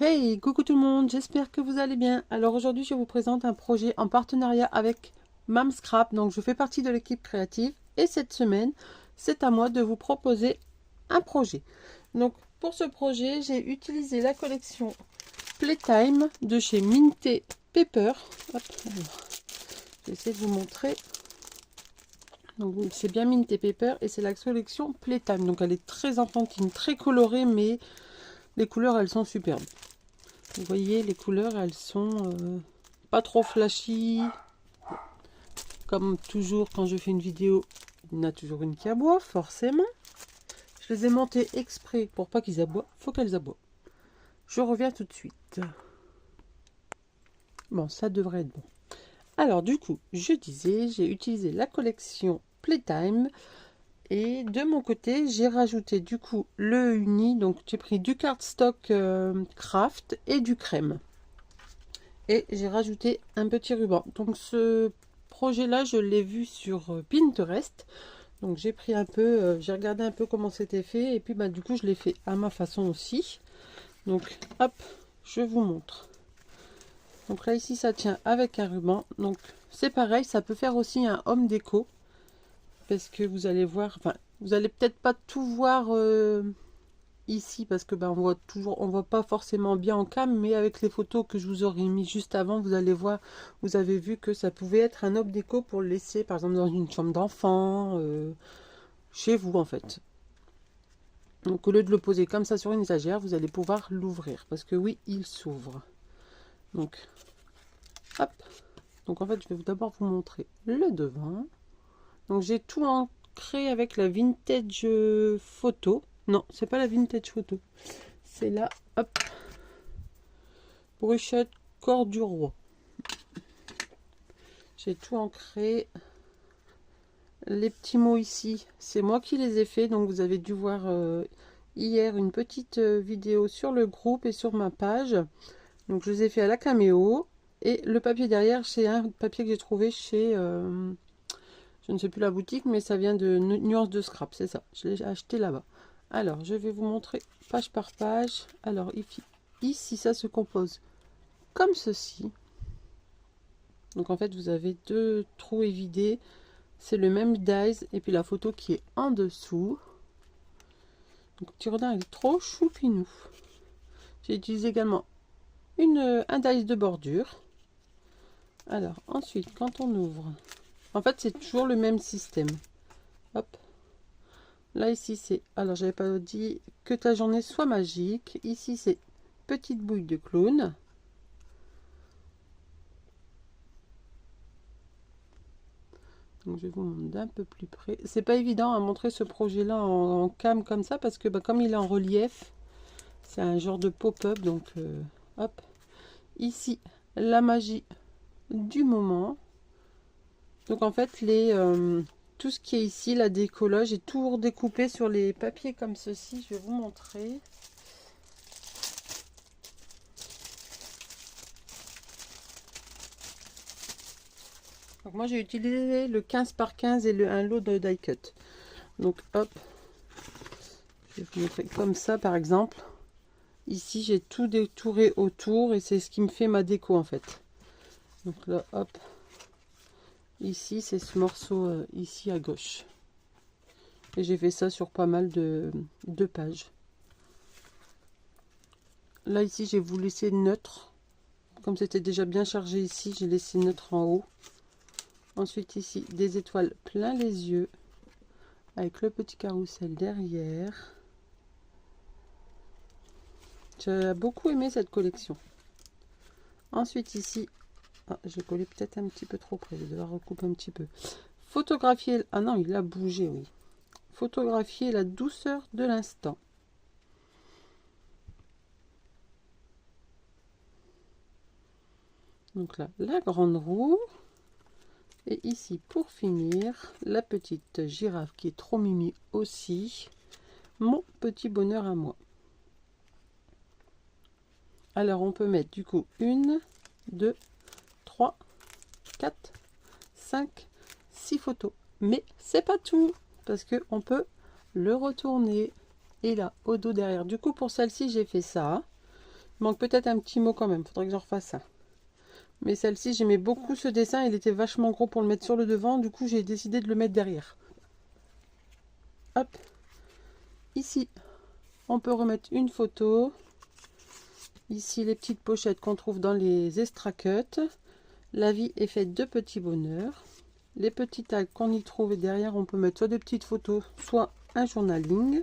Hey, coucou tout le monde, j'espère que vous allez bien. Alors aujourd'hui, je vous présente un projet en partenariat avec Mamscrap. Donc je fais partie de l'équipe créative et cette semaine, c'est à moi de vous proposer un projet. Donc pour ce projet, j'ai utilisé la collection Playtime de chez Minté Paper. Hop, alors, je vais essayer de vous montrer. Donc c'est bien Minté Paper et c'est la collection Playtime. Donc elle est très enfantine, très colorée, mais les couleurs elles sont superbes. Vous voyez, les couleurs, elles sont pas trop flashy. Comme toujours, quand je fais une vidéo, il y en a toujours une qui aboie, forcément. Je les ai montées exprès pour pas qu'ils aboient. Faut qu'elles aboient. Je reviens tout de suite. Bon, ça devrait être bon. Alors, du coup, je disais, j'ai utilisé la collection Playtime. Et de mon côté, j'ai rajouté du coup le uni. Donc, j'ai pris du cardstock craft et du crème. Et j'ai rajouté un petit ruban. Donc ce projet là je l'ai vu sur Pinterest, donc j'ai pris un peu, j'ai regardé un peu comment c'était fait et puis bah du coup je l'ai fait à ma façon aussi. Donc hop, je vous montre. Donc là ici ça tient avec un ruban, donc c'est pareil, ça peut faire aussi un home déco parce que vous allez voir, enfin vous allez peut-être pas tout voir ici parce que on voit toujours, on voit pas forcément bien en cam, mais avec les photos que je vous aurais mis juste avant, vous allez voir, vous avez vu que ça pouvait être un objet déco pour le laisser par exemple dans une chambre d'enfant, chez vous en fait. Donc au lieu de le poser comme ça sur une étagère, vous allez pouvoir l'ouvrir parce que oui, il s'ouvre. Donc hop, donc en fait je vais d'abord vous montrer le devant. Donc j'ai tout ancré avec la vintage photo. Non, c'est pas la vintage photo. C'est là, hop, Bruchette corps du roi. J'ai tout ancré. Les petits mots ici, c'est moi qui les ai faits. Donc vous avez dû voir hier une petite vidéo sur le groupe et sur ma page. Donc je les ai fait à la caméo. Et le papier derrière, c'est un papier que j'ai trouvé chez... je ne sais plus la boutique, mais ça vient de Nuance de Scrap. C'est ça, je l'ai acheté là-bas. Alors, je vais vous montrer page par page. Alors, ici, ça se compose comme ceci. Donc en fait vous avez deux trous évidés, c'est le même dies et puis la photo qui est en dessous. Donc le petit rodin il est trop choupinou. J'ai utilisé également un dies de bordure. Alors ensuite quand on ouvre, en fait c'est toujours le même système. Hop, là ici c'est, alors j'avais pas dit que ta journée soit magique. Ici c'est petite bouille de clown. Donc je vais vous montrer d'un peu plus près. C'est pas évident à montrer ce projet là en cam comme ça parce que comme il est en relief, c'est un genre de pop-up. Donc hop, ici la magie du moment. Donc en fait tout ce qui est ici, la décollage, j'ai tout redécoupé sur les papiers comme ceci. Je vais vous montrer. Donc moi j'ai utilisé le 15 par 15 et un lot de die cut. Donc hop, je vais vous montrer comme ça par exemple. Ici j'ai tout détouré autour et c'est ce qui me fait ma déco en fait. Donc là hop, ici c'est ce morceau ici à gauche. Et j'ai fait ça sur pas mal de pages. Là ici j'ai voulu laisser neutre. Comme c'était déjà bien chargé ici, j'ai laissé neutre en haut. Ensuite ici des étoiles plein les yeux. Avec le petit carrousel derrière. J'ai beaucoup aimé cette collection. Ensuite ici, j'ai collé peut-être un petit peu trop près, je vais devoir recouper un petit peu. Photographier, ah non il a bougé, oui. Photographier la douceur de l'instant. Donc là, la grande roue. Et ici, pour finir, la petite girafe qui est trop mimi aussi. Mon petit bonheur à moi. Alors, on peut mettre du coup 1, 2, 3, 4, 5, 6 photos. Mais c'est pas tout, parce que on peut le retourner. Et là, au dos derrière. Du coup, pour celle-ci, j'ai fait ça. Il manque peut-être un petit mot quand même. Faudrait que j'en refasse ça. Mais celle-ci, j'aimais beaucoup ce dessin. Il était vachement gros pour le mettre sur le devant. Du coup, j'ai décidé de le mettre derrière. Hop. Ici, on peut remettre une photo. Ici, les petites pochettes qu'on trouve dans les extra cuts. La vie est faite de petits bonheurs. Les petits tags qu'on y trouve. Et derrière, on peut mettre soit des petites photos, soit un journaling.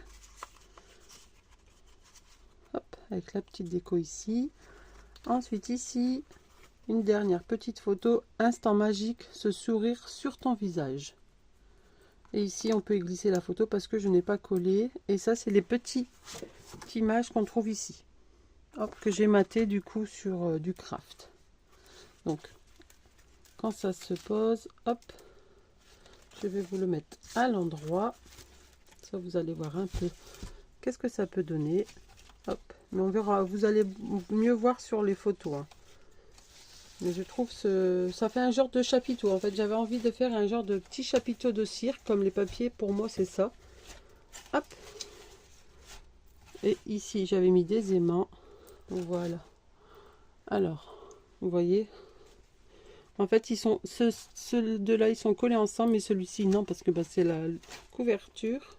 Hop, avec la petite déco ici. Ensuite, ici... une dernière petite photo, instant magique, ce sourire sur ton visage. Et ici, on peut y glisser la photo parce que je n'ai pas collé. Et ça, c'est les petites images qu'on trouve ici. Hop, que j'ai maté du coup sur du craft. Donc, quand ça se pose, hop, je vais vous le mettre à l'endroit. Ça, vous allez voir un peu qu'est-ce que ça peut donner. Hop, mais on verra, vous allez mieux voir sur les photos. Hein. Mais je trouve ça fait un genre de chapiteau. En fait, j'avais envie de faire un genre de petit chapiteau de cire, comme les papiers. Pour moi, c'est ça. Hop. Et ici, j'avais mis des aimants. Voilà. Alors, vous voyez. En fait, ils sont ceux de là, ils sont collés ensemble, mais celui-ci, non, parce que bah, c'est la couverture.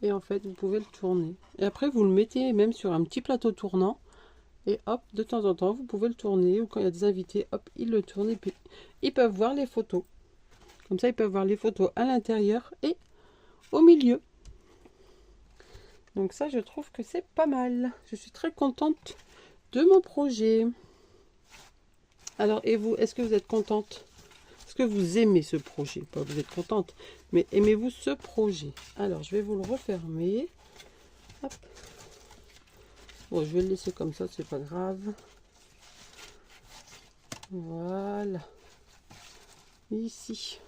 Et en fait, vous pouvez le tourner. Et après, vous le mettez même sur un petit plateau tournant. Et hop, de temps en temps, vous pouvez le tourner. Ou quand il y a des invités, hop, ils le tournent. Et puis, ils peuvent voir les photos. Comme ça, ils peuvent voir les photos à l'intérieur et au milieu. Donc ça, je trouve que c'est pas mal. Je suis très contente de mon projet. Alors, et vous, est-ce que vous êtes contente? Est-ce que vous aimez ce projet? Pas vous êtes contente, mais aimez-vous ce projet? Alors, je vais vous le refermer. Hop. Bon, je vais le laisser comme ça, c'est pas grave. Voilà. Ici.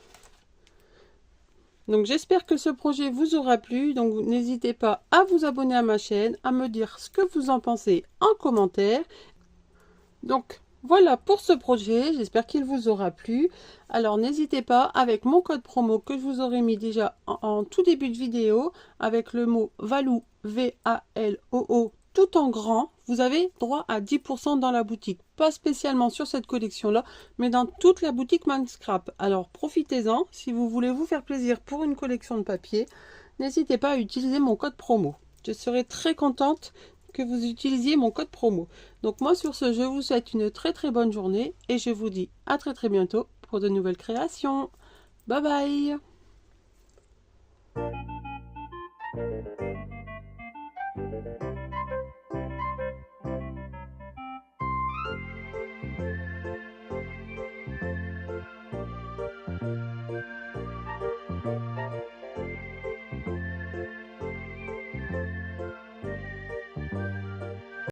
Donc, j'espère que ce projet vous aura plu. Donc, n'hésitez pas à vous abonner à ma chaîne, à me dire ce que vous en pensez en commentaire. Donc, voilà pour ce projet. J'espère qu'il vous aura plu. Alors, n'hésitez pas, avec mon code promo que je vous aurai mis déjà en tout début de vidéo, avec le mot VALOO, V-A-L-O-O, tout en grand, vous avez droit à 10% dans la boutique. Pas spécialement sur cette collection-là, mais dans toute la boutique Mindscrap. Alors, profitez-en. Si vous voulez vous faire plaisir pour une collection de papier, n'hésitez pas à utiliser mon code promo. Je serai très contente que vous utilisiez mon code promo. Donc moi, sur ce, je vous souhaite une très très bonne journée et je vous dis à très très bientôt pour de nouvelles créations. Bye bye!